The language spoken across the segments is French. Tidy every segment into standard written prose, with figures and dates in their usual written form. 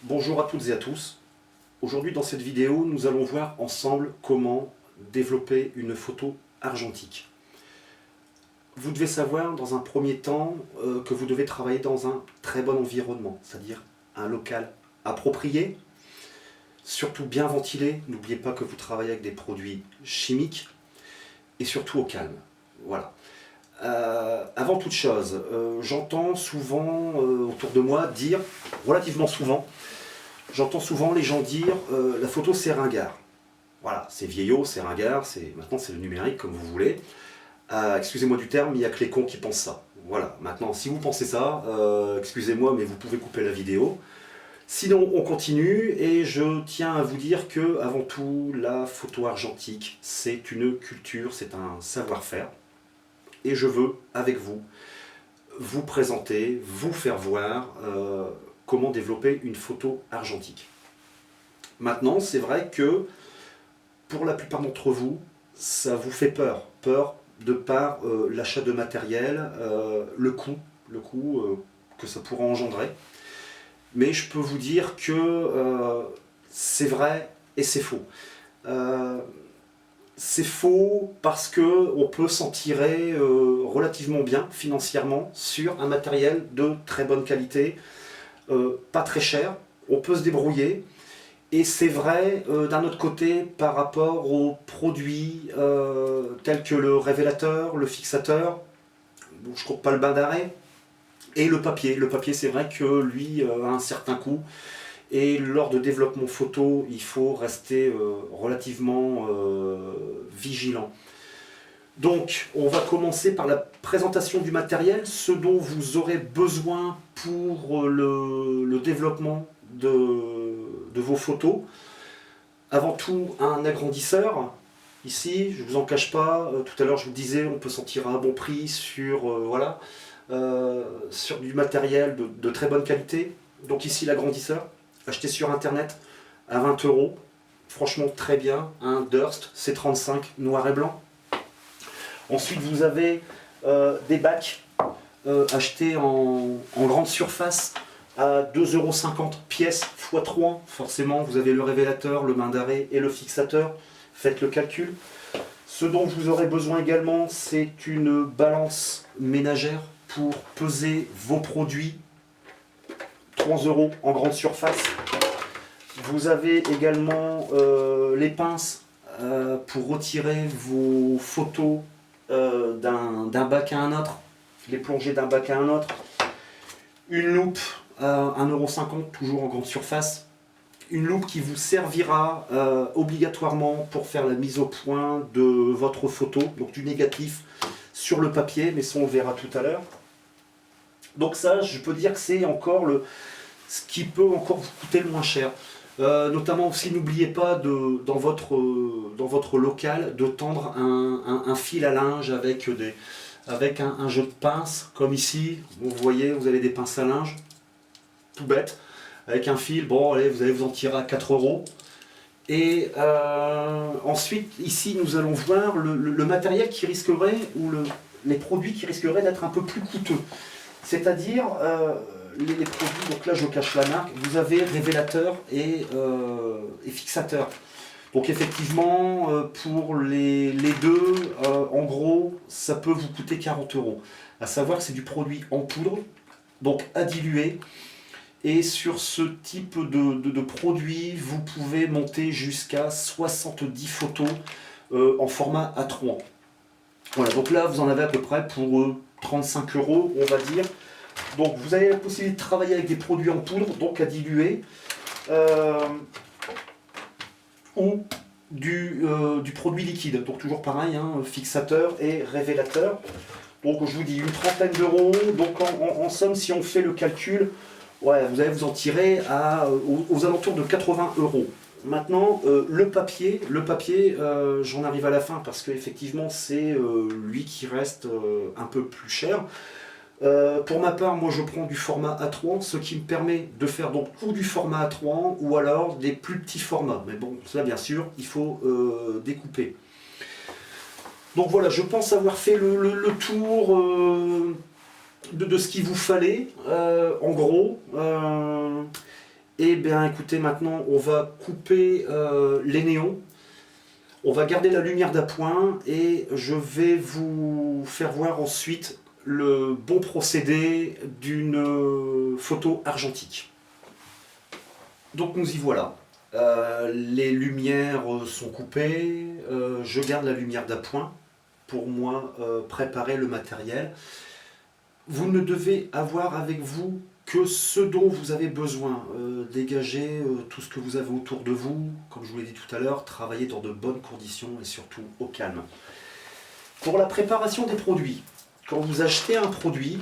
Bonjour à toutes et à tous. Aujourd'hui dans cette vidéo, nous allons voir ensemble comment développer une photo argentique. Vous devez savoir dans un premier temps que vous devez travailler dans un très bon environnement, c'est-à-dire un local approprié, surtout bien ventilé. N'oubliez pas que vous travaillez avec des produits chimiques et surtout au calme. Voilà. Avant toute chose, j'entends souvent autour de moi dire, relativement souvent, j'entends souvent les gens dire la photo c'est ringard. Voilà, c'est vieillot, c'est ringard, maintenant c'est le numérique comme vous voulez. Excusez-moi du terme, il n'y a que les cons qui pensent ça. Voilà, maintenant si vous pensez ça, excusez-moi mais vous pouvez couper la vidéo. Sinon on continue et je tiens à vous dire que avant tout la photo argentique c'est une culture, c'est un savoir-faire. Et je veux avec vous vous présenter, vous faire voir comment développer une photo argentique. Maintenant, c'est vrai que pour la plupart d'entre vous, ça vous fait peur. Peur de par l'achat de matériel, le coût que ça pourra engendrer. Mais je peux vous dire que c'est vrai et c'est faux. C'est faux parce qu'on peut s'en tirer relativement bien financièrement sur un matériel de très bonne qualité, pas très cher, on peut se débrouiller. Et c'est vrai d'un autre côté par rapport aux produits tels que le révélateur, le fixateur, bon, je ne compte pas le bain d'arrêt, et le papier. Le papier c'est vrai que lui a un certain coût. Et lors de développement photo, il faut rester relativement vigilant. Donc, on va commencer par la présentation du matériel, ce dont vous aurez besoin pour le développement de vos photos. Avant tout, un agrandisseur. Ici, je ne vous en cache pas, tout à l'heure je vous disais, on peut s'en tirer à un bon prix sur, sur du matériel de très bonne qualité. Donc ici, l'agrandisseur. Acheté sur internet à 20 €, franchement très bien, un Durst C35 noir et blanc. Ensuite vous avez des bacs achetés en grande surface à 2,50 € pièce x 3, forcément vous avez le révélateur, le bain d'arrêt et le fixateur, faites le calcul. Ce dont vous aurez besoin également c'est une balance ménagère pour peser vos produits, 3 € en grande surface. Vous avez également les pinces pour retirer vos photos d'un bac à un autre, les plonger d'un bac à un autre. Une loupe à 1,50 €, toujours en grande surface. Une loupe qui vous servira obligatoirement pour faire la mise au point de votre photo, donc du négatif sur le papier, mais ça on le verra tout à l'heure. Donc ça, je peux dire que c'est encore ce qui peut encore vous coûter le moins cher. Notamment aussi, n'oubliez pas dans votre local de tendre un fil à linge avec un jeu de pinces, comme ici. Vous voyez, vous avez des pinces à linge, tout bête, avec un fil. Bon, allez, vous allez vous en tirer à 4 €. Et ensuite, ici, nous allons voir le matériel qui risquerait, ou les produits qui risqueraient d'être un peu plus coûteux. C'est-à-dire les produits, donc là je cache la marque, vous avez révélateur et fixateur. Donc effectivement, pour les deux, en gros, ça peut vous coûter 40 €. À savoir que c'est du produit en poudre, donc à diluer. Et sur ce type de produit, vous pouvez monter jusqu'à 70 photos en format A3. Voilà, donc là vous en avez à peu près pour 35 €, on va dire. Donc vous avez la possibilité de travailler avec des produits en poudre, donc à diluer, ou du produit liquide, donc toujours pareil, hein, fixateur et révélateur. Donc je vous dis une trentaine d'euros, donc en somme si on fait le calcul, ouais, vous allez vous en tirer aux alentours de 80 €. Maintenant, le papier, j'en arrive à la fin parce qu'effectivement c'est lui qui reste un peu plus cher. Pour ma part, moi je prends du format A3, ce qui me permet de faire donc ou du format A3 ou alors des plus petits formats. Mais bon, ça bien sûr, il faut découper. Donc voilà, je pense avoir fait le tour de ce qu'il vous fallait, en gros. Et bien écoutez, maintenant on va couper les néons. On va garder la lumière d'appoint et je vais vous faire voir ensuite le bon procédé d'une photo argentique. Donc nous y voilà. Les lumières sont coupées, je garde la lumière d'appoint pour moi préparer le matériel. Vous ne devez avoir avec vous que ce dont vous avez besoin. Dégagez tout ce que vous avez autour de vous, comme je vous l'ai dit tout à l'heure, travaillez dans de bonnes conditions et surtout au calme. Pour la préparation des produits, quand vous achetez un produit,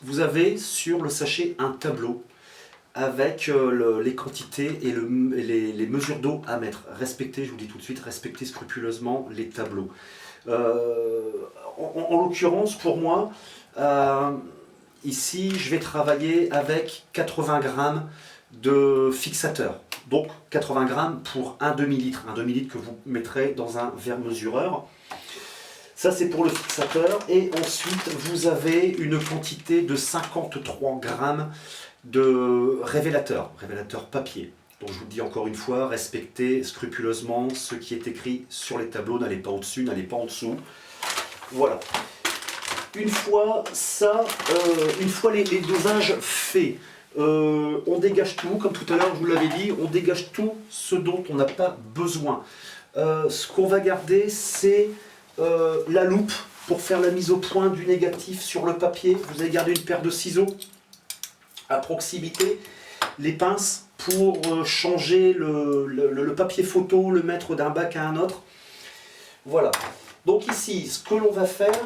vous avez sur le sachet un tableau avec les quantités et les mesures d'eau à mettre. Respectez, je vous dis tout de suite, respectez scrupuleusement les tableaux. En l'occurrence, pour moi, ici, je vais travailler avec 80 grammes de fixateur. Donc 80 grammes pour un demi-litre. Un demi-litre que vous mettrez dans un verre mesureur. Ça, c'est pour le fixateur. Et ensuite, vous avez une quantité de 53 grammes de révélateur papier. Donc je vous le dis encore une fois, respectez scrupuleusement ce qui est écrit sur les tableaux, n'allez pas au-dessus, n'allez pas en dessous. Voilà. Une fois ça, une fois les dosages faits, on dégage tout, comme tout à l'heure je vous l'avais dit, on dégage tout ce dont on n'a pas besoin. Ce qu'on va garder, c'est la loupe pour faire la mise au point du négatif sur le papier. Vous allez garder une paire de ciseaux à proximité, les pinces pour changer le papier photo, le mettre d'un bac à un autre. Voilà. Donc ici, ce que l'on va faire,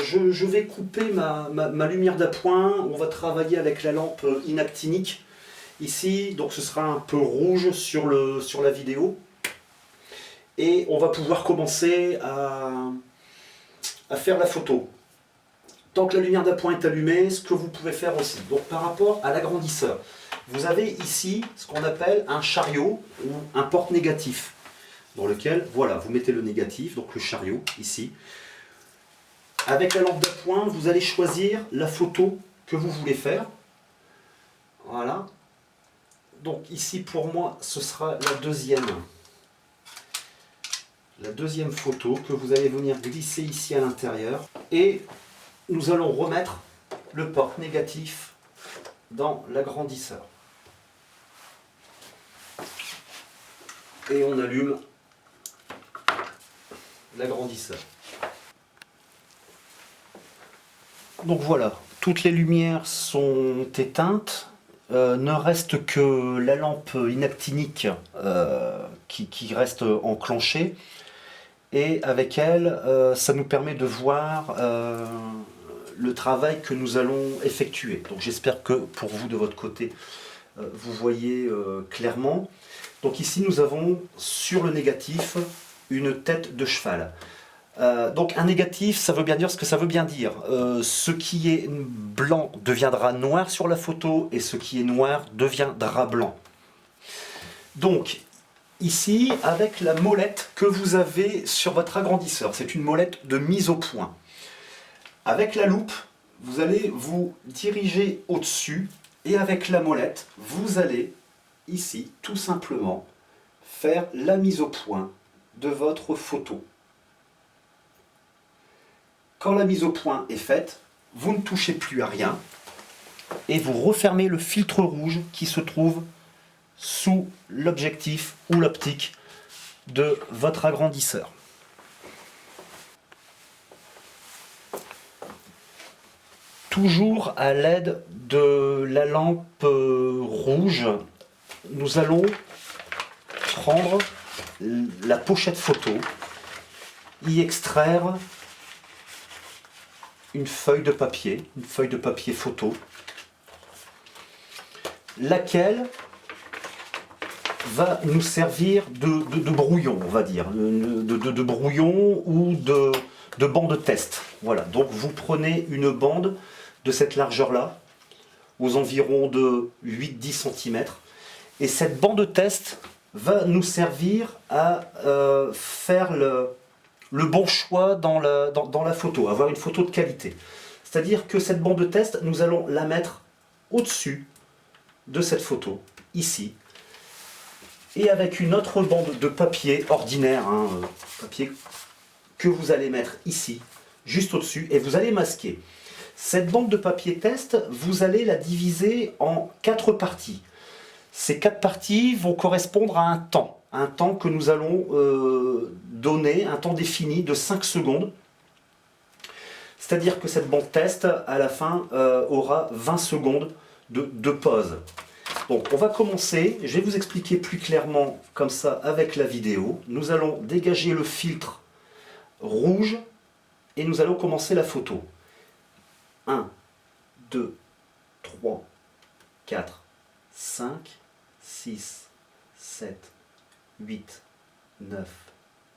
je vais couper ma lumière d'appoint. On va travailler avec la lampe inactinique. Ici, donc ce sera un peu rouge sur la vidéo. Et on va pouvoir commencer à faire la photo. Tant que la lumière d'appoint est allumée, ce que vous pouvez faire aussi. Donc par rapport à l'agrandisseur, vous avez ici ce qu'on appelle un chariot ou un porte-négatif, dans lequel, voilà, vous mettez le négatif, donc le chariot, ici. Avec la lampe d'appoint, vous allez choisir la photo que vous voulez faire. Voilà. Donc ici, pour moi, ce sera la deuxième photo que vous allez venir glisser ici à l'intérieur. Et nous allons remettre le porte-négatif dans l'agrandisseur. Et on allume l'agrandisseur. Donc voilà, toutes les lumières sont éteintes. Ne reste que la lampe inactinique qui reste enclenchée. Et avec elle, ça nous permet de voir le travail que nous allons effectuer. Donc j'espère que pour vous, de votre côté, vous voyez clairement. Donc ici, nous avons sur le négatif une tête de cheval. Donc un négatif, ça veut bien dire ce que ça veut bien dire. Ce qui est blanc deviendra noir sur la photo et ce qui est noir deviendra blanc. Donc ici, avec la molette que vous avez sur votre agrandisseur, c'est une molette de mise au point. Avec la loupe, vous allez vous diriger au-dessus et avec la molette, vous allez ici tout simplement faire la mise au point de votre photo. Quand la mise au point est faite, vous ne touchez plus à rien et vous refermez le filtre rouge qui se trouve sous l'objectif ou l'optique de votre agrandisseur. Toujours à l'aide de la lampe rouge, nous allons prendre la pochette photo, y extraire une feuille de papier photo, laquelle va nous servir de brouillon, on va dire, de brouillon ou de bande de test. Voilà, donc vous prenez une bande de cette largeur-là, aux environs de 8-10 cm, et cette bande de test va nous servir à faire le bon choix dans la photo, avoir une photo de qualité. C'est-à-dire que cette bande de test, nous allons la mettre au-dessus de cette photo, ici, et avec une autre bande de papier ordinaire, papier que vous allez mettre ici, juste au-dessus, et vous allez masquer. Cette bande de papier test, vous allez la diviser en 4 parties. Ces 4 parties vont correspondre à un temps que nous allons donner, un temps défini de 5 secondes. C'est-à-dire que cette bande test, à la fin, aura 20 secondes de pause. Donc on va commencer, je vais vous expliquer plus clairement comme ça avec la vidéo. Nous allons dégager le filtre rouge et nous allons commencer la photo. 1, 2, 3, 4, 5, 6, 7, 8, 9,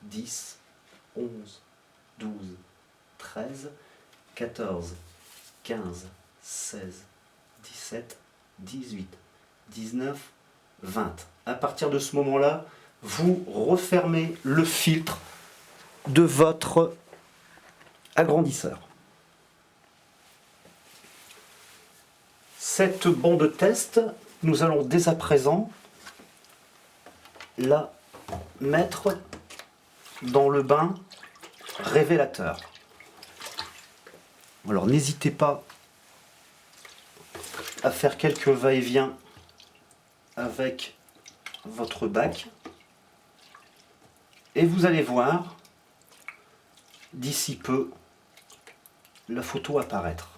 10, 11, 12, 13, 14, 15, 16, 17, 18, 19, 20. À partir de ce moment-là, vous refermez le filtre de votre agrandisseur. Cette bande test, nous allons dès à présent la mettre dans le bain révélateur. Alors n'hésitez pas à faire quelques va-et-vient avec votre bac et vous allez voir d'ici peu la photo apparaître.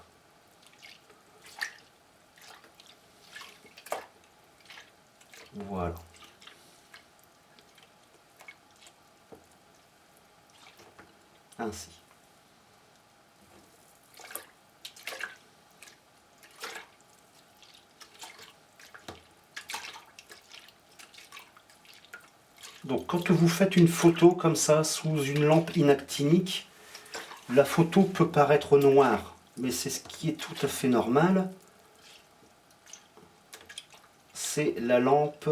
Voilà. Ainsi. Donc quand vous faites une photo comme ça sous une lampe inactinique, la photo peut paraître noire, mais c'est ce qui est tout à fait normal. C'est la lampe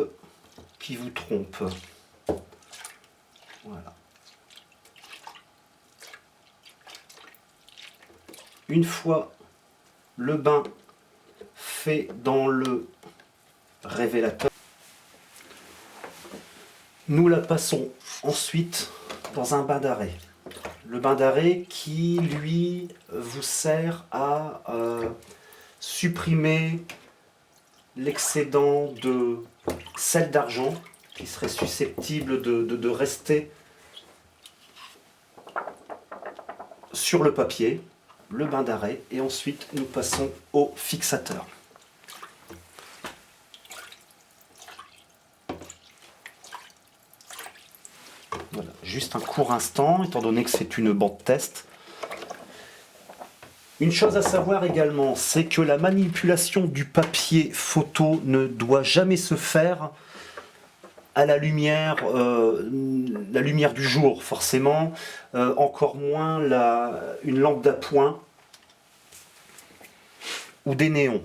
qui vous trompe. Voilà. Une fois le bain fait dans le révélateur, nous la passons ensuite dans un bain d'arrêt. Le bain d'arrêt qui, lui, vous sert à supprimer l'excédent de sel d'argent qui serait susceptible de rester sur le papier, le bain d'arrêt, et ensuite nous passons au fixateur. Voilà, juste un court instant, étant donné que c'est une bande test. Une chose à savoir également, c'est que la manipulation du papier photo ne doit jamais se faire à la lumière du jour, forcément, encore moins une lampe d'appoint ou des néons.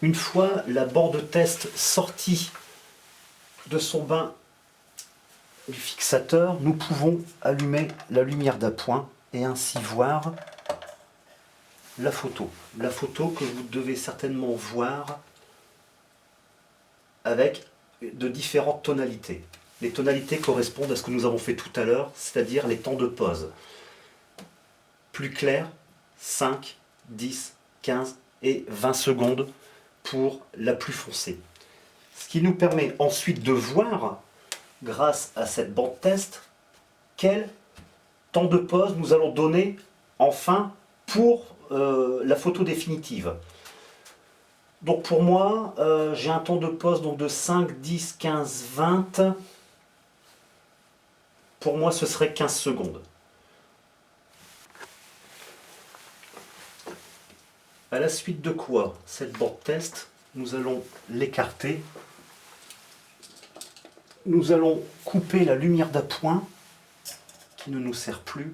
Une fois la bande test sortie de son bain du fixateur, nous pouvons allumer la lumière d'appoint et ainsi voir la photo. La photo que vous devez certainement voir avec de différentes tonalités. Les tonalités correspondent à ce que nous avons fait tout à l'heure, c'est-à-dire les temps de pause. Plus clair, 5, 10, 15 et 20 secondes pour la plus foncée. Ce qui nous permet ensuite de voir, grâce à cette bande test, quel temps de pause nous allons donner enfin pour la photo définitive. Donc pour moi, j'ai un temps de pause donc de 5, 10, 15, 20. Pour moi, ce serait 15 secondes. À la suite de quoi, cette bande test, nous allons l'écarter. Nous allons couper la lumière d'appoint qui ne nous sert plus.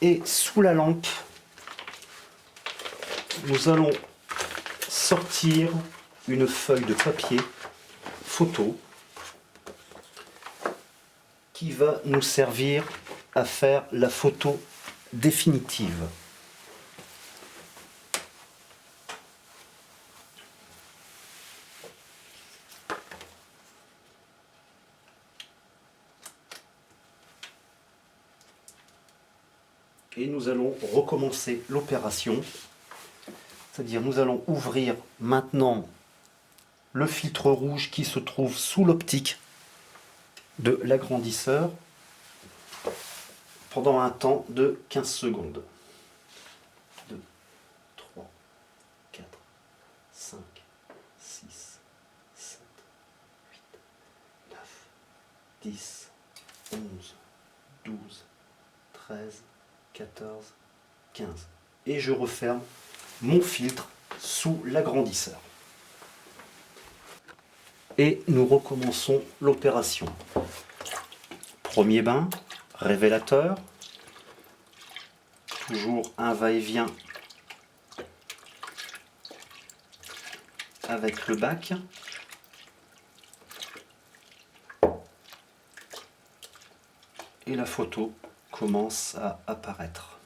Et sous la lampe, nous allons sortir une feuille de papier photo qui va nous servir à faire la photo définitive. et nous allons recommencer l'opération. C'est-à-dire nous allons ouvrir maintenant le filtre rouge qui se trouve sous l'optique de l'agrandisseur pendant un temps de 15 secondes. 2, 3, 4, 5, 6, 7, 8, 9, 10, 11, 12, 13, 14, 15. Et je referme mon filtre sous l'agrandisseur. Et nous recommençons l'opération. Premier bain, révélateur, toujours un va-et-vient avec le bac. Et la photo commence à apparaître.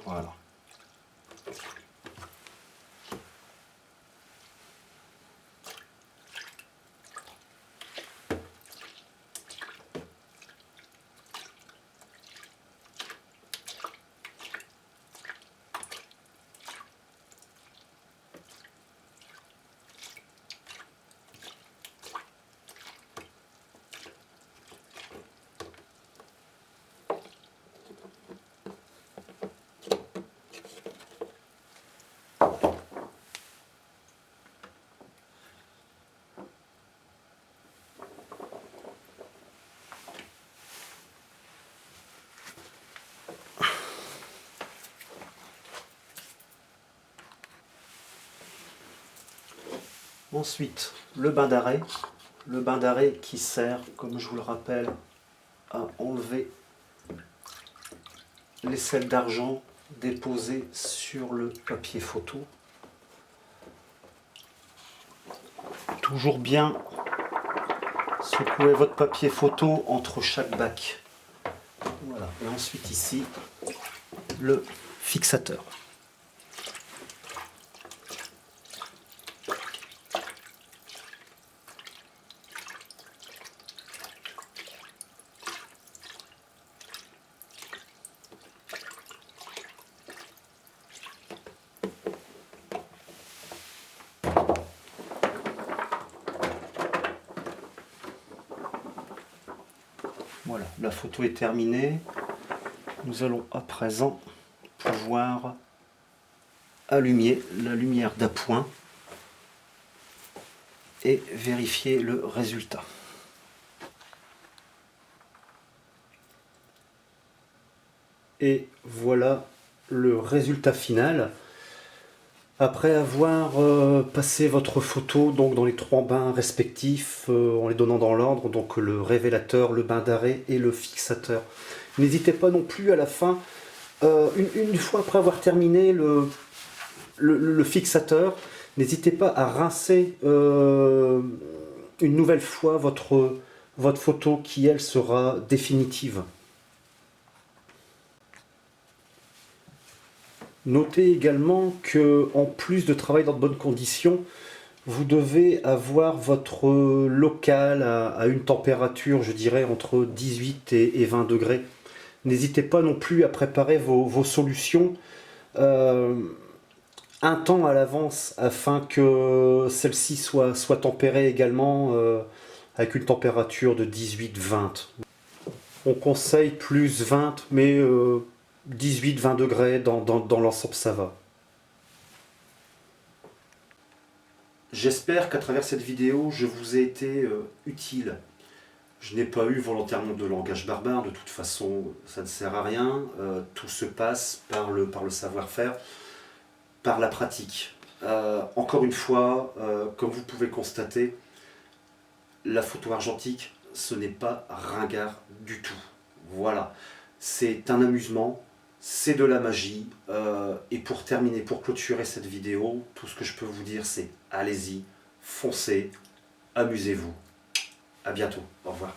Voilà. Ensuite, le bain d'arrêt. Le bain d'arrêt qui sert, comme je vous le rappelle, à enlever les sels d'argent déposés sur le papier photo. Toujours bien secouer votre papier photo entre chaque bac. Voilà. Et ensuite ici, le fixateur. Voilà, la photo est terminée. Nous allons à présent pouvoir allumer la lumière d'appoint et vérifier le résultat. Et voilà le résultat final. Après avoir passé votre photo donc dans les 3 bains respectifs, en les donnant dans l'ordre, donc le révélateur, le bain d'arrêt et le fixateur. N'hésitez pas non plus à la fin, une fois après avoir terminé le fixateur, n'hésitez pas à rincer une nouvelle fois votre photo qui, elle, sera définitive. Notez également que, en plus de travailler dans de bonnes conditions, vous devez avoir votre local à une température, je dirais, entre 18 et 20 degrés. N'hésitez pas non plus à préparer vos solutions un temps à l'avance afin que celles-ci soient tempérées également avec une température de 18-20. On conseille plus 20, mais 18-20 degrés dans l'ensemble, ça va. J'espère qu'à travers cette vidéo, je vous ai été utile. Je n'ai pas eu volontairement de langage barbare, de toute façon, ça ne sert à rien. Tout se passe par le savoir-faire, par la pratique. Encore une fois, comme vous pouvez le constater, la photo argentique, ce n'est pas ringard du tout. Voilà, c'est un amusement. C'est de la magie, et pour terminer, pour clôturer cette vidéo, tout ce que je peux vous dire, c'est allez-y, foncez, amusez-vous. À bientôt, au revoir.